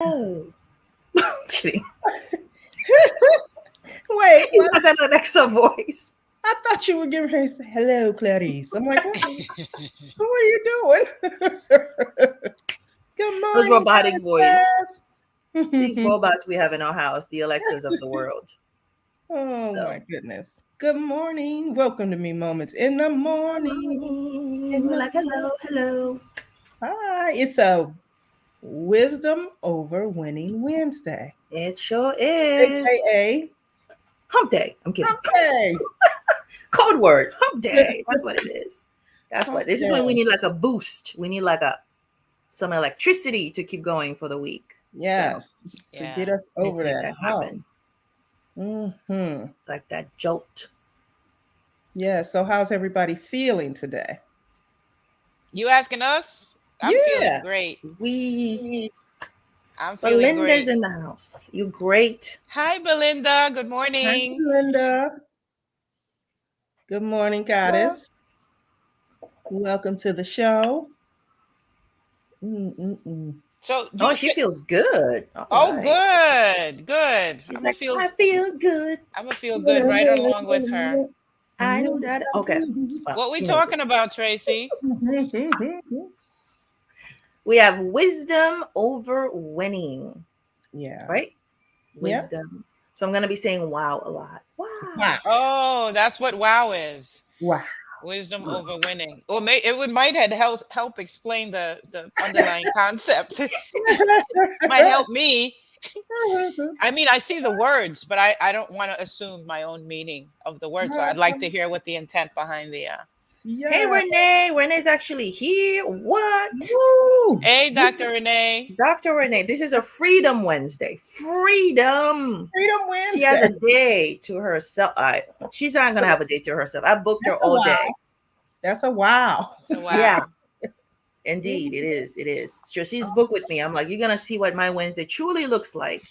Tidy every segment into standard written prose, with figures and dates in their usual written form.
Oh, kidding. Wait, He's what? got that Alexa voice. I thought you were giving her say, hello, Clarice. I'm like, what are you doing? Good Those morning, robotic voice. These Clarice. robots we have in our house, the Alexas of the world. Oh my So, goodness. Good morning. Welcome to Me Moments in the morning. In we're the like, hello, hello. Hi. It's a Wisdom Over Winning Wednesday, It sure is. aka Hump day. I'm kidding. Hump Day. Code word. Hump day. That's what it is. That's Hump what. This is when we Day. need like a boost. We need like a some electricity to keep going for the week. So Yes, to get Yeah. us we need over to make that that hump. happen. Hmm. It's like that jolt. Yeah. So, how's everybody feeling today? You asking us? I'm feeling Yeah. great. We I'm feeling Belinda's great. in the house. You great. Hi, Belinda. Good Hi, morning. Linda. Good morning, Well, Goddess. Welcome to the show. Mm-mm-mm. So oh, you she said, feels good. All oh, right. good, good. She's like, I feel good. I'm gonna feel good right along with her. I knew that. Okay. Well, What we she knows it. talking about, Tracy? We have wisdom over winning, Yeah. right? Yep. Wisdom. So I'm going to be saying wow a lot. Wow. Wow. Oh, that's what WOW is. Wow. Wisdom over winning. Or might have help explain the underlying concept. Might help me. I mean, I see the words, but I don't want to assume my own meaning of the words. So I'd like to hear what the intent behind the. Hey, Yeah. Renee. Renee's actually here. What? Woo. Hey, This Dr. Renee. Dr. Renee, this is a Freedom Wednesday. Freedom. Freedom She has a Wednesday. day to herself. She's not gonna have a day to herself. I booked her That's a all day. wow. That's a wow. So Yeah, wow. indeed, it is. It is. So she's booked with me. I'm like, you're gonna see what my Wednesday truly looks like,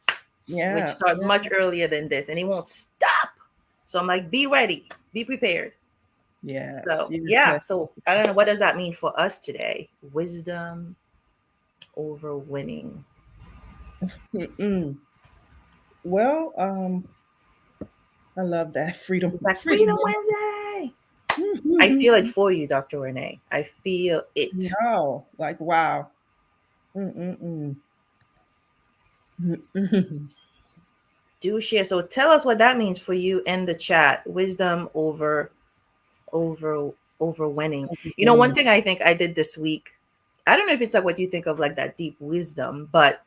which Yeah. start Yeah. much earlier than this, and it won't stop. So I'm like, be ready, be prepared. Yes. So Yes. yeah. Yes. So I don't know what does that mean for us today. Wisdom over winning. Mm-mm. Well, I love that freedom. It's like Freedom Freedom Wednesday. Wednesday. I feel it for you, Dr. Renee. I feel it. No, like wow. Mm-mm-mm. Mm-mm. Do share. So tell us what that means for you in the chat. Wisdom over over winning. You know, one Winning. thing I think I did this week, I don't know if it's like what you think of like that deep wisdom, but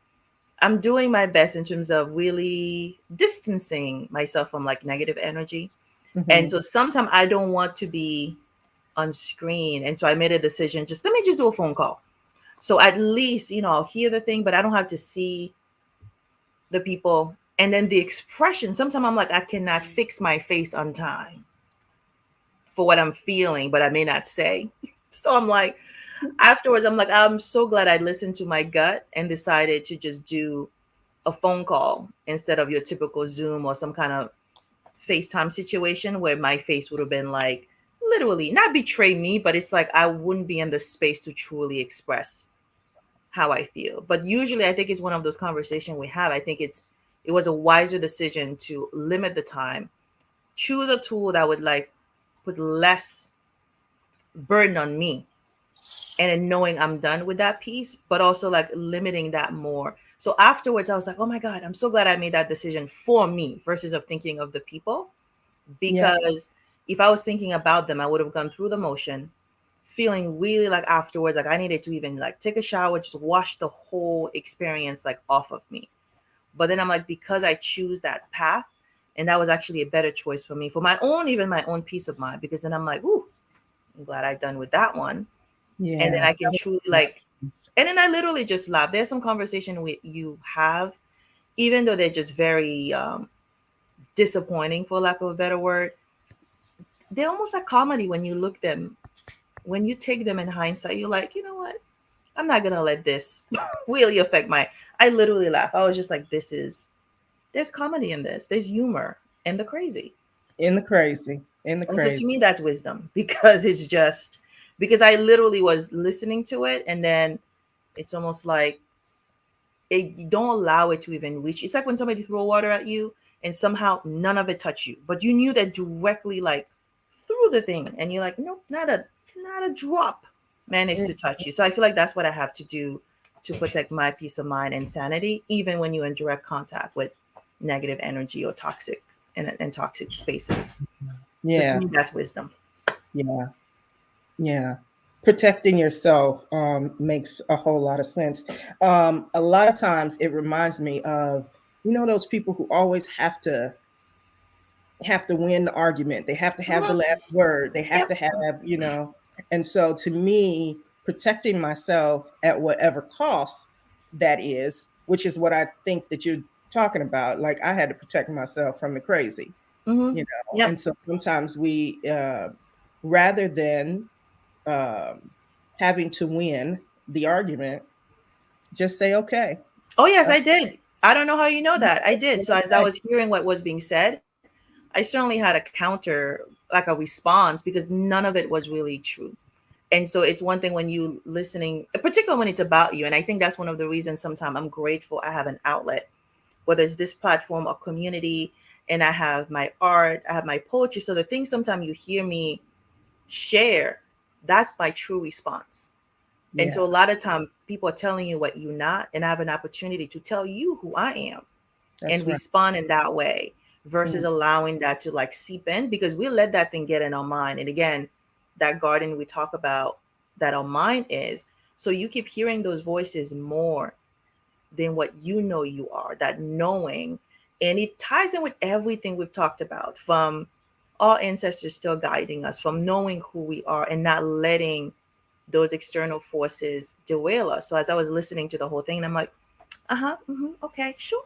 I'm doing my best in terms of really distancing myself from like negative energy. And Mhm. so sometimes I don't want to be on screen. And so I made a decision, just let me just do a phone call. So at least, I'll hear the thing, but I don't have to see the people. And then the expression, sometimes I'm like, I cannot fix my face on time for what I'm feeling, but I may not say. So I'm like, afterwards, I'm like, I'm so glad I listened to my gut and decided to just do a phone call instead of your typical Zoom or some kind of FaceTime situation where my face would have been like, literally, not betray me, but it's like I wouldn't be in the space to truly express how I feel. But usually I think it's one of those conversations we have. I think it was a wiser decision to limit the time, choose a tool that would like put less burden on me, and then knowing I'm done with that piece, but also like limiting that more. So afterwards I was like, oh my God, I'm so glad I made that decision for me versus of thinking of the people. Yeah. Because if I was thinking about them, I would have gone through the motion, feeling really like afterwards, like I needed to even like take a shower, just wash the whole experience like off of me. But then I'm like, because I choose that path, and that was actually a better choice for me, for my own, even my own peace of mind. Because then I'm like, ooh, I'm glad I done with that one. And then Yeah. I can truly like, and then I literally just laugh. There's some conversation with you have, even though they're just very disappointing, for lack of a better word. They're almost like comedy when you look them, when you take them in hindsight. You're like, you know what? I'm not gonna let this really affect my. I literally laugh. I was just like, there's comedy in this. There's humor and the crazy. In the crazy. In the And so to crazy. me, that's wisdom because it's just because I literally was listening to it, and then it's almost like You don't allow it to even reach. It's like when somebody throw water at you and somehow none of it touch you, but you knew that directly, like through the thing, and you're like, nope, not a drop managed to touch you. So I feel like that's what I have to do to protect my peace of mind and sanity, even when you're in direct contact with negative energy or toxic and toxic spaces. So to Yeah. me, that's wisdom. Yeah. Yeah. Protecting yourself makes a whole lot of sense. A lot of times it reminds me of, those people who always have to win the argument. They have to have the Mhm. last word. They have Yep. to have, and so to me, protecting myself at whatever cost that is, which is what I think that you're talking about. Like I had to protect myself from the crazy, Hmm. Yep. and so sometimes we, rather than um, having to win the argument, just say, okay, Oh yes, uh, I did. I don't know how you know that. I did. So as I okay. was hearing what was being said, I certainly had a counter, like a response, because none of it was really true. And so it's one thing when you listening, particularly when it's about you. And I think that's one of the reasons sometimes I'm grateful I have an outlet, whether it's this platform or community, and I have my art, I have my poetry. So the things sometimes you hear me share, that's my true response. And Yeah, so a lot of time people are telling you what you're not, and I have an opportunity to tell you who I am that's and right. respond in that way versus Mm, allowing that to like seep in, because we let that thing get in our mind. And again, that garden we talk about, that our mind is. So you keep hearing those voices more than what you know you are, that knowing. And it ties in with everything we've talked about, from our ancestors still guiding us, from knowing who we are and not letting those external forces derail us. So as I was listening to the whole thing, and I'm like, uh-huh, okay, sure.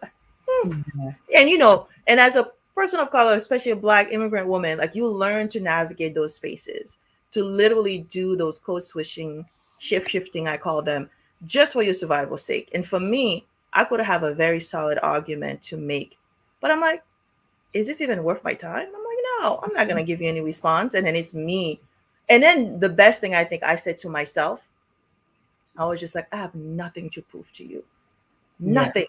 Hmm. yeah, And and as a person of color, especially a black immigrant woman, like you learn to navigate those spaces, to literally do those code switching, shift shifting, I call them, just for your survival's sake. And for me, I could have a very solid argument to make, but I'm like, is this even worth my time? I'm like, no, I'm not gonna give you any response. And then it's me. And then the best thing I think I said to myself, I was just like, I have nothing to prove to you. yeah, Nothing.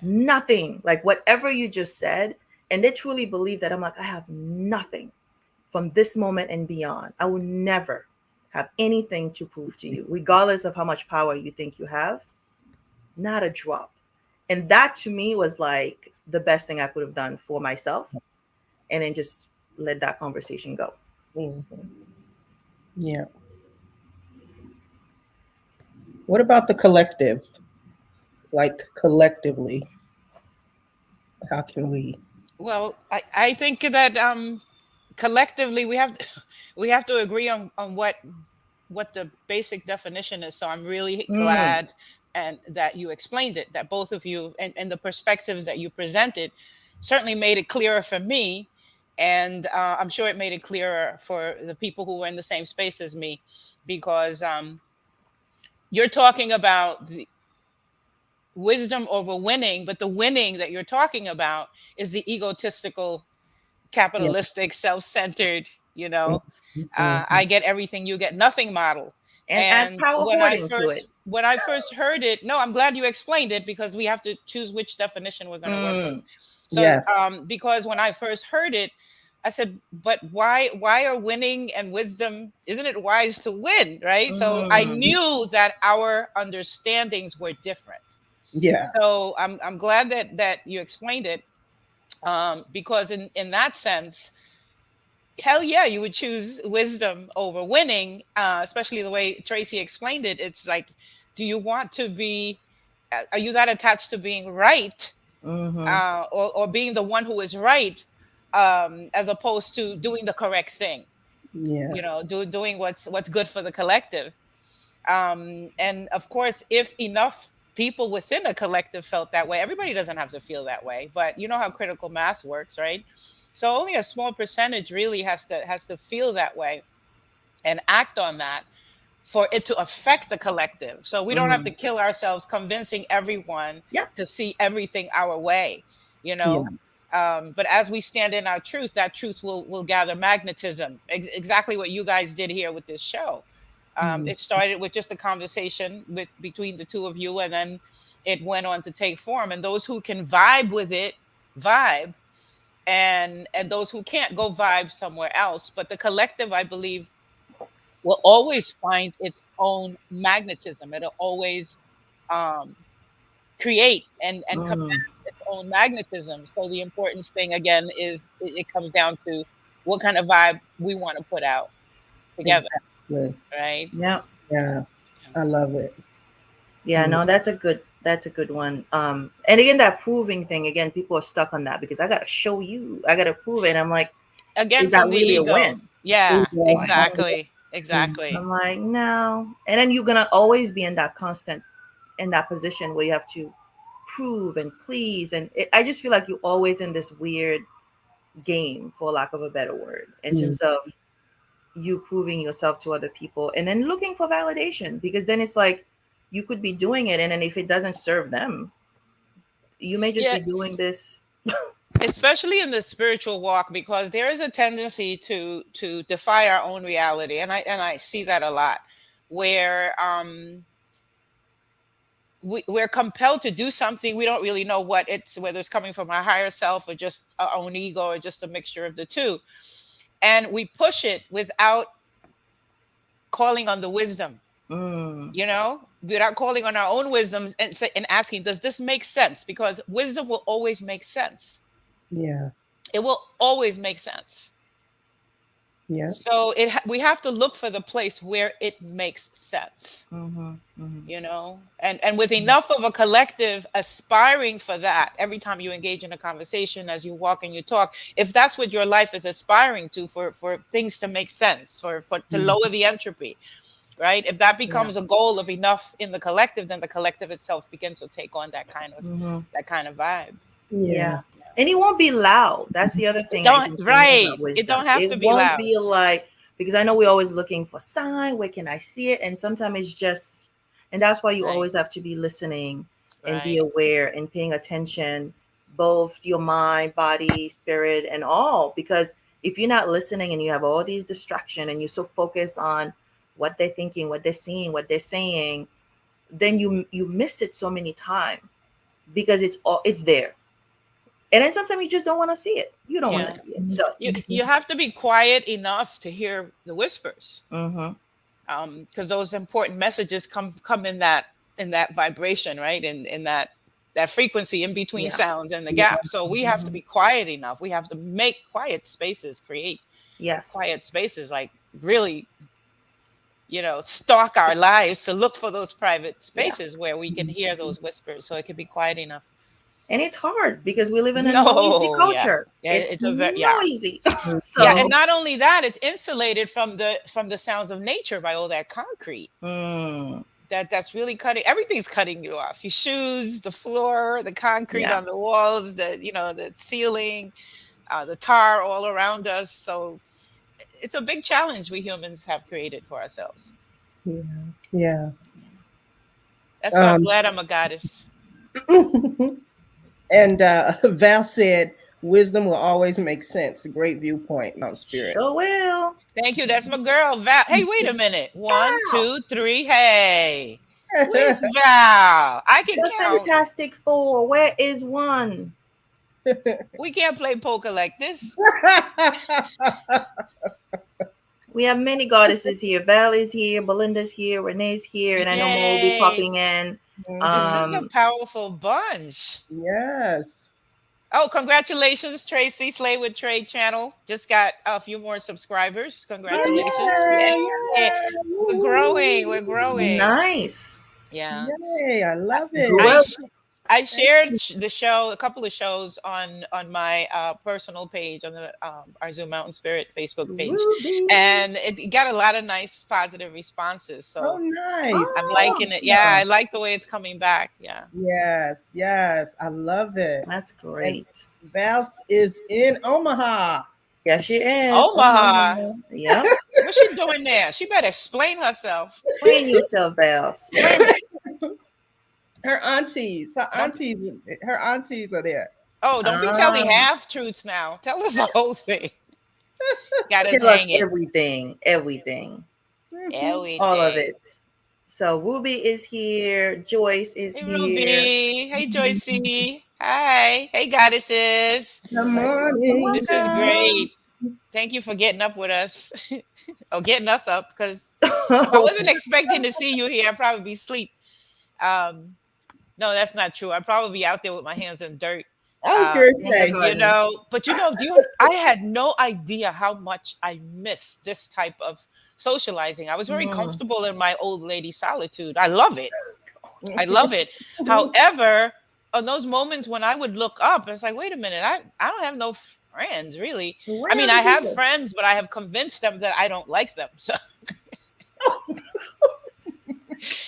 Nothing. Like whatever you just said. And they truly believe that. I'm like, I have nothing from this moment and beyond. I will never have anything to prove to you, regardless of how much power you think you have. Not a drop. And that to me was like the best thing I could have done for myself. And then just let that conversation go. mhm, yeah. What about the collective? Like collectively, how can we? Well, I think that collectively we have we have to agree on what the basic definition is. So I'm really Mm, glad and that you explained it, that both of you and the perspectives that you presented certainly made it clearer for me. And I'm sure it made it clearer for the people who were in the same space as me, because you're talking about the wisdom over winning, but the winning that you're talking about is the egotistical, Yeah. capitalistic, self-centered, you Mhm, know, mhm. I get everything, you get nothing model. and add And power hoarding to it. when I first heard it, no, I'm glad you explained it, because we have to choose which definition we're going to work with. Mm, So Yes. because when I first heard it, I said, but why are winning and wisdom, isn't it wise to win, right? So I mm, knew that our understandings were different. Yeah. So I'm glad that you explained it, because in that sense, hell yeah, you would choose wisdom over winning, especially the way Tracy explained it. It's like, do you want to be, are you that attached to being right, mm-hmm. or being the one who is right, as opposed to doing the correct thing, Yes. doing what's good for the collective. And of course, if enough people within a collective felt that way, everybody doesn't have to feel that way, but you know how critical mass works, right? So only a small percentage really has to feel that way and act on that for it to affect the collective. So we don't have to Mm-hmm. kill ourselves convincing everyone Yep. to see everything our way, you know. Yeah. But as we stand in our truth, that truth will gather magnetism. Exactly what you guys did here with this show. It started with just a conversation between the two of you, and then it went on to take form. And those who can vibe with it, vibe, and those who can't, go vibe somewhere else. But the collective, I believe, will always find its own magnetism. It'll always um, create and command Mm, its own magnetism. So the important thing again is it comes down to what kind of vibe we want to put out together, Exactly. right? yeah. Yeah. I love it. Yeah, Mm. no, that's a good one. And again, that proving thing, again, people are stuck on that because I gotta show you, I gotta prove it. And I'm like, Again, is that from the really a ego. win? Yeah, Yeah. Like, exactly. Mm. Exactly. I'm like, no. And then you're gonna always be in that constant, in that position where you have to prove and please, and I just feel like you're always in this weird game, for lack of a better word, in Mm. terms of you proving yourself to other people and then looking for validation, because then it's like you could be doing it, and then if it doesn't serve them, you may just Yeah, be doing this. especially in the spiritual walk, because there is a tendency to defy our own reality, and I see that a lot, where we're compelled to do something. We don't really know what it's, whether it's coming from our higher self or just our own ego or just a mixture of the two, and we push it without calling on the wisdom, Mm, without calling on our own wisdoms, and asking, does this make sense? Because wisdom will always make sense. Yeah. It will always make sense. Yeah. So we have to look for the place where it makes sense, mm-hmm, mm-hmm. and with enough of a collective aspiring for that every time you engage in a conversation, as you walk and you talk, if that's what your life is aspiring to, for things to make sense, for to Mm. lower the entropy, right? If that Yeah. becomes a goal of enough in the collective, then the collective itself begins to take on Mm-hmm. that kind of vibe. Yeah. Yeah. And it won't be loud. That's the other It thing I don't think for me right. about It wisdom. don't have It to be won't loud. be like, because I know we're always looking for sign. Where can I see it? And sometimes it's just, and that's why you Right. always have to be listening and be Right. aware and paying attention, both your mind, body, spirit, and all. Because if you're not listening and you have all these distractions and you're so focused on what they're thinking, what they're seeing, what they're saying, then you miss it so many times because it's there, and then sometimes you just don't want to see it. You don't want to Yeah. see it. So, You have to be quiet enough to hear the whispers, mm-hmm. because those important messages come in that vibration, right? In that frequency in between Yeah. sounds and the Yeah. gap. So we have to Mm-hmm. be quiet enough. We have to make quiet spaces, create Yes. quiet spaces, like really, stalk our lives to look for those private Yeah. spaces where we can hear those whispers, so it can be quiet enough. And it's hard because we live in a noisy No, yeah, culture. yeah, It's it's a very, yeah. noisy. Yeah, So, and not only that, it's insulated from the sounds of nature by all that concrete. mm, That's really cutting. Everything's cutting you off. Your shoes, the floor, the concrete yeah. on the walls, the ceiling, the tar all around us. So it's a big challenge we humans have created for ourselves. Yeah. Yeah. That's why I'm Um, glad I'm a goddess. and Val said, wisdom will always make sense. Great viewpoint, Mount Spirit. Sure will. Thank you. That's my girl, Val. Hey, wait a minute. One, Wow. two, three. Hey, where's Val? I can The count. Fantastic Four. Where is one? We can't play poker like this. We have many goddesses here. Val is here. Belinda's here. Renee's here. And I know more will be Yay. popping in. This is a Um, powerful bunch. Yes. Oh, congratulations, Tracy. Slay with Trade channel. Just got a few more subscribers. Congratulations. Yay. Yay. Yay. We're growing. We're Woo. growing. nice. Yeah. Yay. I love it. I Grow. sh- I Thank shared you. the show, a couple of shows on my personal page on the our Zoom Mountain Spirit Facebook page, Ruby. and it got a lot of nice positive responses. Oh, So nice. I'm Oh, liking it. Yeah, I like the way it's coming back. Yeah. Yes. Yes. I love it. that's And great. Val is in Omaha. Yeah, she is. Omaha, Yep. what's she doing there? She better explain herself. Explain yourself, Val. Explain it. Her aunties. Her Don't aunties. Her aunties are there. don't be telling Um, half truths now. Tell us the whole thing. Got us tell us hanging. everything. Everything. all of Everything. it. So Ruby is here, Joyce is Hey, here. Ruby. Hey, Joycey. Hi. Hey, goddesses. Good Like, come on, morning. This is girl. great. Thank you for getting up with us, or getting us up, because if I Oh, wasn't expecting to see you here, I'd probably be asleep. Um, no, that's not true. I'd probably be out there with my hands in dirt. I was Um, going to in the say, garden. but do you, I had no idea how much I missed this type of socializing. I was very Mm. comfortable in my old lady solitude. I love it. I love it. However, on those moments when I would look up, it's like, wait a minute, I don't have no friends really. I Where mean, are I the have people? friends, but I have convinced them that I don't like them. So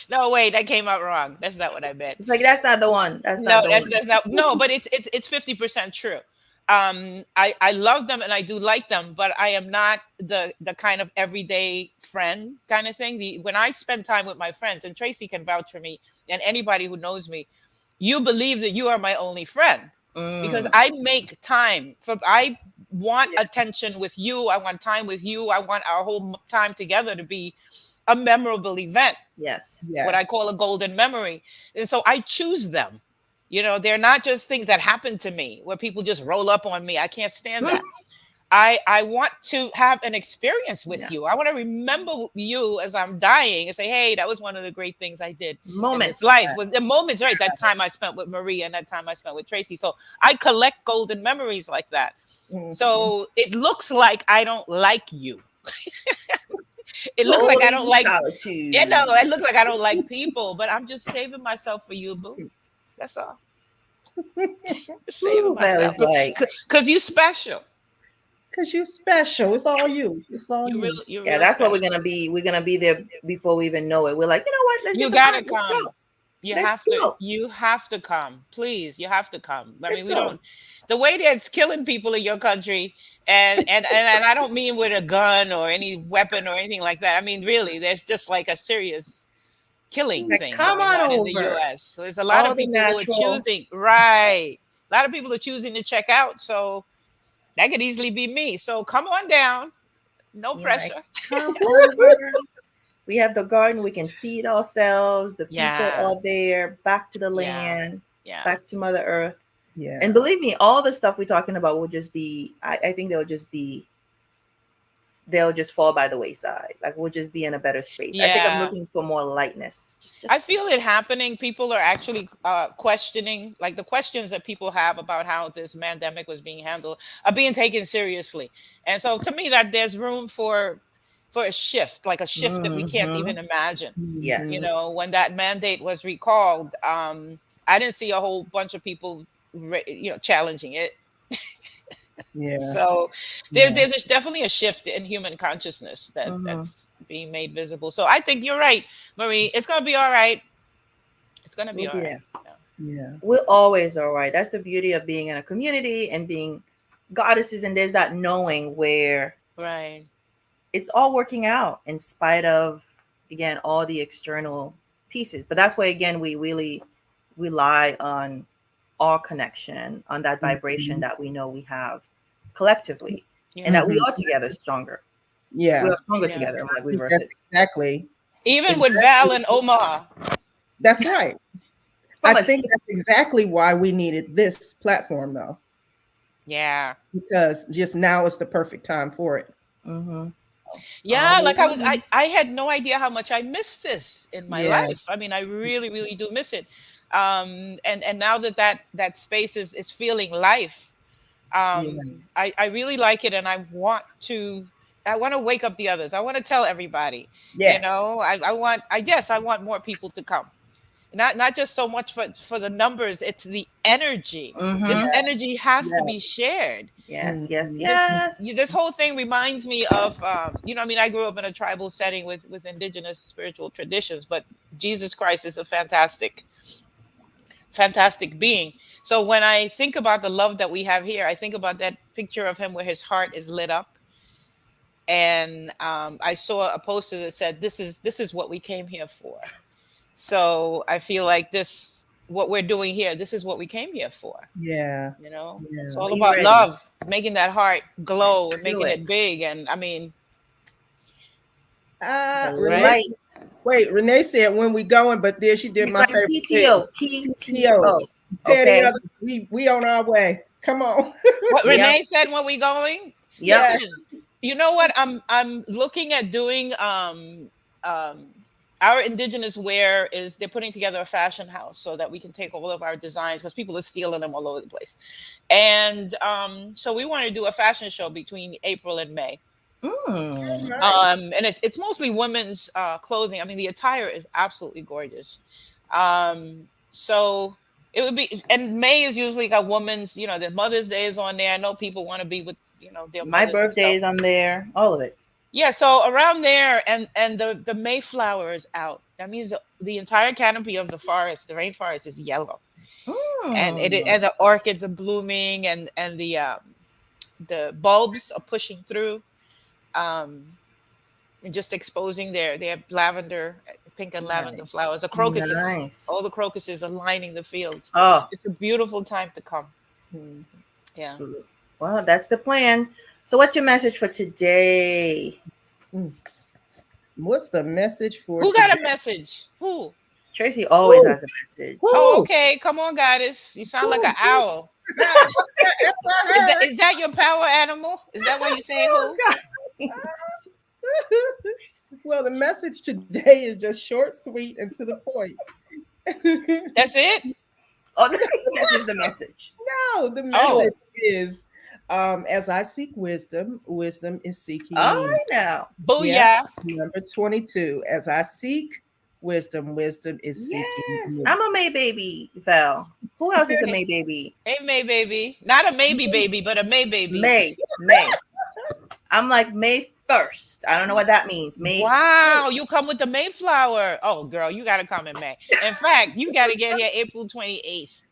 no, wait, that came out wrong. That's not what I meant. It's like that's not the one. That's No, not the that's one. that's not no, but it's 50% true. I love them and I do like them, but I am not the kind of everyday friend kind of thing. The When I spend time with my friends, and Tracy can vouch for me, and anybody who knows me, you believe that you are my only friend, because Mm. I make time for, I want Yeah. attention with you. I want time with you. I want our whole time together to be a memorable event, Yes. what I yes. call a golden memory. And so I choose them. They're not just things that happen to me where people just roll up on me. I can't stand that. I want to have an experience with Yeah. you. I want to remember you as I'm dying and say, hey, that was one of the great things I did in this Moments. life. Was the moments, right? That time I spent with Maria and that time I spent with Tracy. So I collect golden memories like that. Mhm. So it looks like I don't like you. It looks like Old I don't lady like, solitude. it looks like I don't like people, but I'm just saving myself for you, boo. That's all. Just saving Ooh, that myself was like, because you special. Because you're special. It's all you. It's all you. You're yeah, real that's what we're special. gonna be. We're gonna be there before we even know it. We're like, you know what? Let's You get the gotta party. Let's come. go. Let's go. You have to come. Please, you have to come. I Let's mean, we go. don't, the way that's killing people in your country, and I don't mean with a gun or any weapon or anything like that. I mean, really, there's just like a serious killing Like, thing come going on on in the over. US. So there's a lot All of the people who are natural. choosing, right. A lot of people are choosing to check out. So that could easily be me. So come on down. No You're like, pressure. come over. We have the garden. We can feed ourselves. The people Yeah. are there. Back to the Yeah. land. Yeah. Back to Mother Earth. And Yeah. believe me, all the stuff we're talking about will just be. I think they'll just be. They'll just fall by the wayside. Like we'll just be in a better space. I think I'm Yeah. looking for more lightness. I Just. feel it happening. People are actually questioning, like the questions that people have about how this pandemic was being handled are being taken seriously. And so to me that there's room for a shift, like a shift that we can't Mm-hmm. even imagine. Mhm. When that mandate was recalled, I didn't see a whole bunch of people challenging it. Yeah. So Yeah. definitely a shift in human consciousness Mm-hmm. that's being made visible. So I think you're right, Marie. It's gonna be all right. It's gonna be We'll all be right. there. Yeah. Yeah. We're always all right. That's the beauty of being in a community and being goddesses. And there's that knowing where Right. it's all working out in spite of, again, all the external pieces. But that's why, again, we really rely on our connection, on that vibration Mhm. that we know we have collectively, and Yeah. that we Mhm. are together stronger. We Yeah. are stronger Yeah. together. I'm like, think reverse that's it. exactly Even with Val exactly and Omaha. that's right. I From a think that's exactly why we needed this platform though, Yeah. because just now is the perfect time for it. mm-hmm. Yeah, Always like on. I had no idea how much I missed this in my Yeah. life. I mean, I really, really do miss it. And now that space is feeling life, Yeah. I really like it, and I want to wake up the others. I want to tell everybody, Yes. I guess I want more people to come. Not just so much for the numbers, it's the energy. This Mm-hmm. Yeah. energy has to Yeah. be shared. Yes, yes, Mhm. yes. This whole thing reminds me of I mean, I grew up in a tribal setting with indigenous spiritual traditions, but Jesus Christ is a fantastic being. So when I think about the love that we have here, I think about that picture of him where his heart is lit up, and I saw a poster that said, this is what we came here for. So I feel like this, what we're doing here, this is what we came here for. Yeah. It's Yeah. all We about ready. love, making that heart glow Let's and do making it. it big. And I mean, The Renee. right? light. Wait, Renee said when we going, but then she did She's my like favorite thing. PTO, PTO. PTO. Pay the Okay. others. We on our way. Come on. What Yep. Renee said when we going? Yep. Yeah. Listen, you know what? I'm looking at doing um our indigenous wear is they're putting together a fashion house so that we can take all of our designs because people are stealing them all over the place. And so we want to do a fashion show between April and May. Mm. Nice. And it's mostly women's clothing. I mean, the attire is absolutely gorgeous. So it would be, and May is usually got women's, the Mother's Day is on there. I know people want to be with, their My mothers and birthday stuff. is on there. All of it. Yeah, so around there, and the Mayflower is out. That means the entire canopy of the forest, the rainforest, is yellow, and Mm. and the orchids are blooming, and the bulbs are pushing through. Um, and just exposing their lavender, pink and lavender Nice. flowers. The crocuses, Nice. all the crocuses are lining the fields. Oh, It's a beautiful time to come. Mhm. Yeah. well, that's the plan. So, what's your message for today? Mm. What's the message for Who got today? a message? Who? Tracy always Woo, has a message. Oh, woo, okay. Come on, goddess. You sound like woo, an woo. owl. Is that your power animal? Is that why you say Oh, who? God. Well, the message today is just short, sweet, and to the point. That's it? Oh, this is the message. No, the Oh, message is as I seek wisdom, wisdom is seeking All me. right now. Yeah. booyah. Number 22. As I seek wisdom, wisdom is seeking Yes, me. I'm a May baby, Val. Who else is a May baby? Hey, May baby. Not a maybe baby, but a May baby. May. I'm like May 1st. I don't know what that means. May. Wow, you come with the Mayflower. Oh, girl, you got to come in May. In fact, you got to get here April 28th.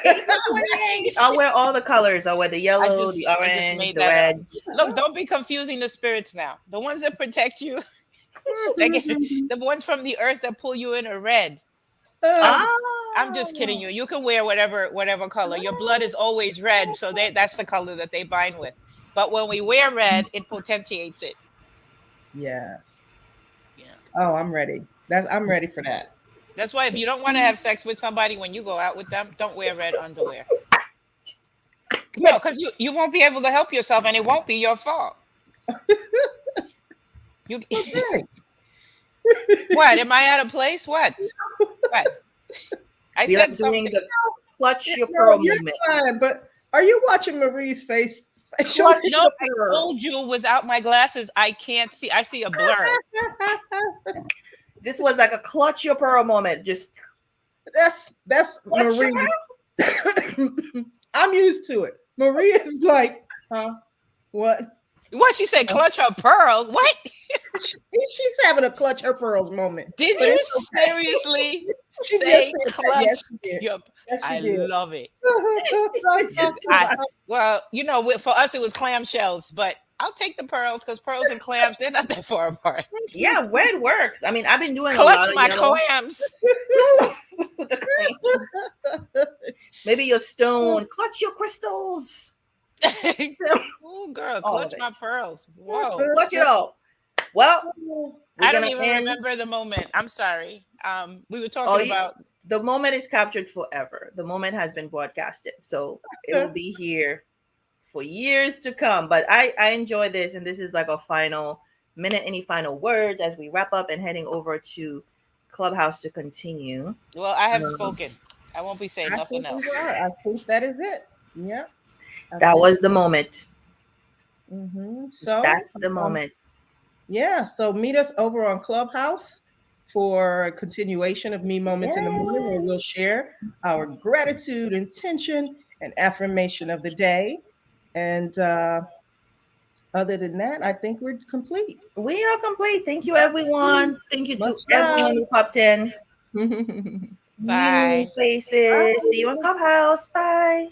April 28th. I'll wear all the colors. I'll wear the I yellow, the just I just orange, made the that up. reds. Look, don't be confusing the spirits now. The ones that protect you, they get, the ones from the earth that pull you in are red. I'm Ah. just, I'm just kidding you. You can wear whatever color. Your blood is always red, so that's the color that they bind with. But when we wear red, it potentiates it. Yes. Yeah. Oh, I'm ready. I'm ready for that. That's why if you don't want to have sex with somebody when you go out with them, don't wear red underwear. No, because you won't be able to help yourself, and it won't be your fault. You Okay. what? Am I out of place? What? I We said like doing something. the clutch your No, pearl you're movement. fine, but are you watching Marie's facial? Clutch No, the I pearl. told you without my glasses, I can't see. I see a blur. This was like a clutch your pearl moment. Just That's clutch your Marie. pearl. I'm used to it. Marie is like, huh? What? What she said? Clutch her pearl. What? She's having a clutch her pearls moment. Did But you it's okay. seriously She say just said that. clutch Yes, she did. your? Yes, she I did. love it. I talked I about well, for us it was clamshells, but I'll take the pearls because pearls and clams they're not that far apart. Yeah, red works. I mean, I've been doing a Clutch lot of my yellow clams. with the claim. Maybe your stone. Clutch your crystals. Oh, girl, All clutch of my it. pearls. Whoa. Clutch it all. Well, we're I don't gonna even end. remember the moment. I'm sorry. We were Oh, talking about the moment is captured forever. The moment has been broadcasted, so it will be here for years to come. But I enjoy this, and this is like a final minute. Any final words as we wrap up and heading over to Clubhouse to continue? well, I have spoken. I won't be saying I nothing think else. we are. I think that is it. Yeah. That was the moment. So That's the moment. Yeah. So meet us over on Clubhouse for a continuation of Me Moments in the Morning, where we'll Yes. share our gratitude, intention, and affirmation of the day. And other than that, I think we're complete. We are complete. Thank you, everyone. Thank you to Much everyone who popped in. Bye. New faces. See you in Clubhouse. Bye.